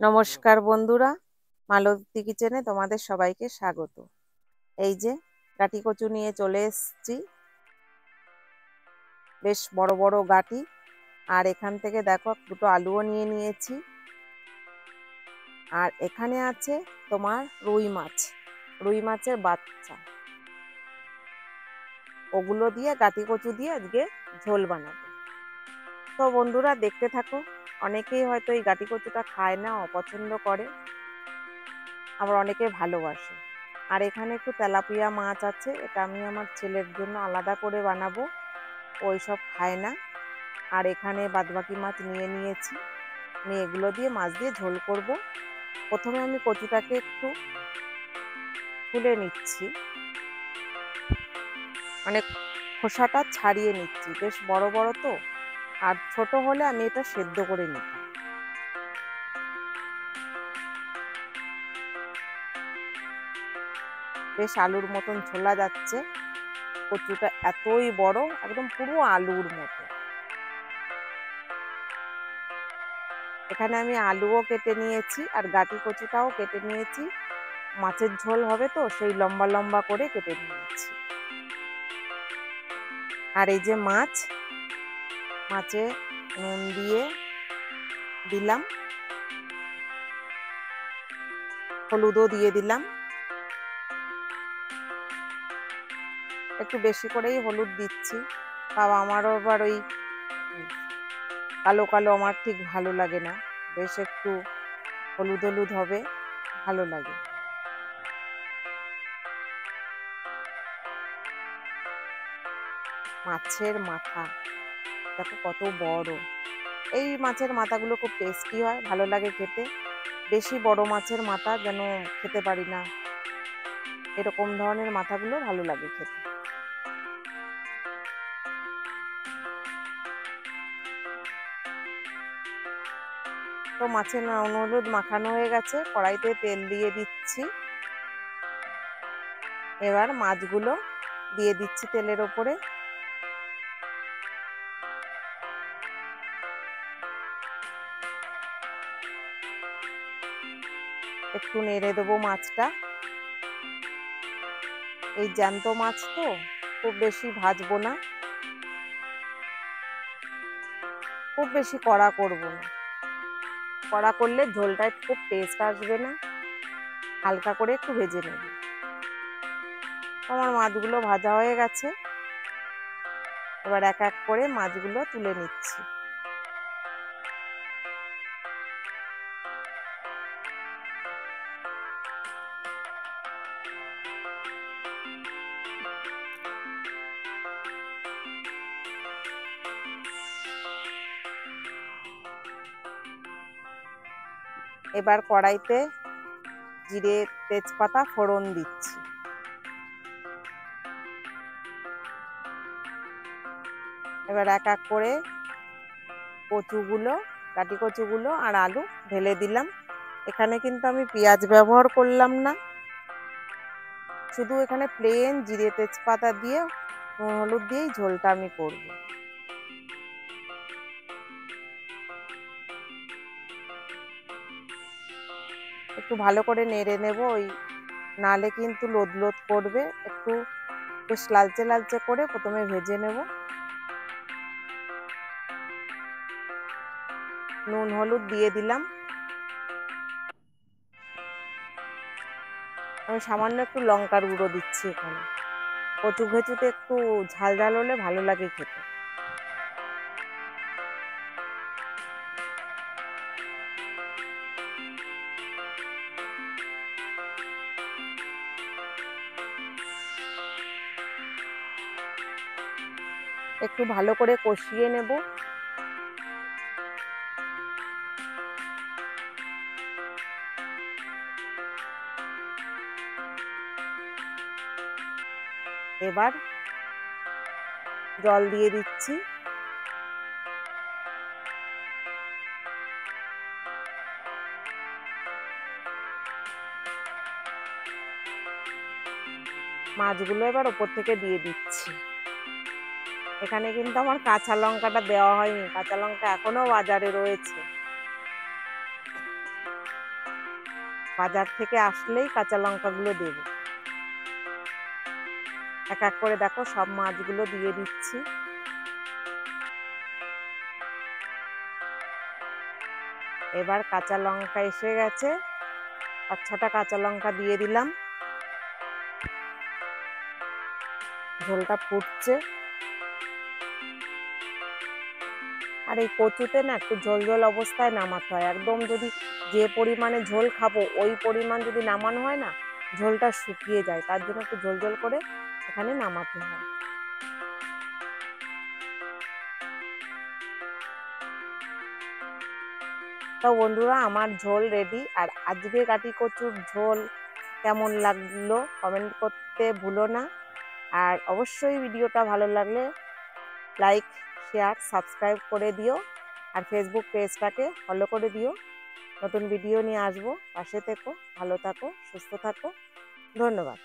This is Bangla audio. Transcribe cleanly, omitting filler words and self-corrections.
নমস্কার বন্ধুরা, মালতী কিচেনে তোমাদের সবাইকে স্বাগত। এই যে গাঁটি কচু নিয়ে চলে এসেছি, বেশ বড় বড় গাঁটি। আর এখান থেকে দেখো দুটো আলুও নিয়ে নিয়েছি। আর এখানে আছে তোমার রুই মাছ, রুই মাছের বাচ্চা। ওগুলো দিয়ে গাঁটি কচু দিয়ে আজকে ঝোল বানাবো। তো বন্ধুরা দেখতে থাকো। অনেকেই হয়তো এই গাঁটি কচুটা খায় না, অপছন্দ করে, আবার অনেকে ভালোবাসে। আর এখানে একটু তেলাপিয়া মাছ আছে, এটা আমি আমার ছেলের জন্য আলাদা করে বানাবো, ওই সব খায় না। আর এখানে বাদবাকি মাছ নিয়ে নিয়েছি, আমি এগুলো দিয়ে মাছ দিয়ে ঝোল করব। প্রথমে আমি কচুটাকে একটু তুলে নিচ্ছি, মানে খোসাটা ছাড়িয়ে নিচ্ছি, বেশ বড় বড় তো। আর ছোট হলে আমি এটা সেদ্ধ করে নিতাম। বেশ আলুর মতন ছোলা যাচ্ছে, কচুটা এতই বড়, একদম পুরো আলুর মতো। এখানে আমি আলুও কেটে নিয়েছি আর গাঁটি কচুটাও কেটে নিয়েছি। মাছের ঝোল হবে তো সেই লম্বা লম্বা করে কেটে নিয়েছি। আর এই যে মাছ, মাছে নুন দিয়ে দিলাম, হলুদও দিয়ে দিলাম, একটু বেশি করেই হলুদ দিচ্ছি। বাবা আমারও আবার ওই কালো কালো আমার ঠিক ভালো লাগে না, বেশ একটু হলুদ হলুদ হবে, ভালো লাগে। মাছের মাথা দেখো কত বড়। এই মাছের মাথাগুলো খুব টেস্টি হয়, ভালো লাগে খেতে। বেশি বড় মাছের মাথা যেন খেতে পারি না, এরকম ধরনের মাথাগুলো ভালো লাগে খেতে। তো মাছের নুন হলুদ মাখানো হয়ে গেছে, কড়াইতে তেল দিয়ে দিচ্ছি। এবার মাছগুলো দিয়ে দিচ্ছি তেলের ওপরে। একটু নেড়ে দেবো মাছটা। এই জ্যান্ত মাছ তো, খুব বেশি ভাজবো না, খুব বেশি কড়া করব না। কড়া করলে ঝোলটায় খুব টেস্ট আসবে না, হালকা করে একটু ভেজে নেব। আমার মাছগুলো ভাজা হয়ে গেছে, এবার এক এক করে মাছগুলো তুলে নিচ্ছি। এবার কড়াইতে জিরে তেজপাতা ফোড়ন দিচ্ছি। এবার এক এক করে কচুগুলো, কাটি কচুগুলো আর আলু ঢেলে দিলাম। এখানে কিন্তু আমি পেঁয়াজ ব্যবহার করলাম না, শুধু এখানে প্লেন জিরে তেজপাতা দিয়ে নুন হলুদ দিয়েই ঝোলটা আমি করব। একটু ভালো করে নেড়ে নেব, ওই নালে কিন্তু লোদ লোদ করবে। একটু বেশ লালচে লালচে করে প্রথমে ভেজে নেব। নুন হলুদ দিয়ে দিলাম। আমি সামান্য একটু লঙ্কার গুঁড়ো দিচ্ছি এখানে, কচু ঘেঁচুতে একটু ঝাল ঝাল হলে ভালো লাগে খেতে। একটু ভালো করে কষিয়ে নেব। এবার জল দিয়ে দিচ্ছি। মাছগুলো এবার ওপর থেকে দিয়ে দিচ্ছি। এখানে কিন্তু আমার কাঁচা লঙ্কাটা দেওয়া হয়নি, কাঁচা লঙ্কা এখনো বাজারে রয়েছে। বাজার থেকে আসলেই কাঁচা লঙ্কাগুলো দেব। এক এক করে দেখো সব মাছগুলো দিয়ে দিচ্ছি। এবার কাঁচা লঙ্কা এসে গেছে, 5-6টা কাঁচা লঙ্কা দিয়ে দিলাম। ঝোলটা ফুটছে। আর এই কচুতে না একটু ঝোল ঝোল অবস্থায় নামাতে হয়। একদম যদি যে পরিমাণে ঝোল খাবো ওই পরিমাণ যদি নামানো হয় না, ঝোলটা শুকিয়ে যায়। তার জন্য একটু ঝোল ঝোল করে সেখানে নামাতে হয়। তো বন্ধুরা আমার ঝোল রেডি। আর আজকে গাটি কচুর ঝোল কেমন লাগলো কমেন্ট করতে ভুলো না। আর অবশ্যই ভিডিওটা ভালো লাগলে লাইক, শেয়ার, সাবস্ক্রাইব করে দিও। আর ফেসবুক পেজটাকে ফলো করে দিও। নতুন ভিডিও নিয়ে আসবো, পাশে থেকো, ভালো থাকো, সুস্থ থাকো। ধন্যবাদ।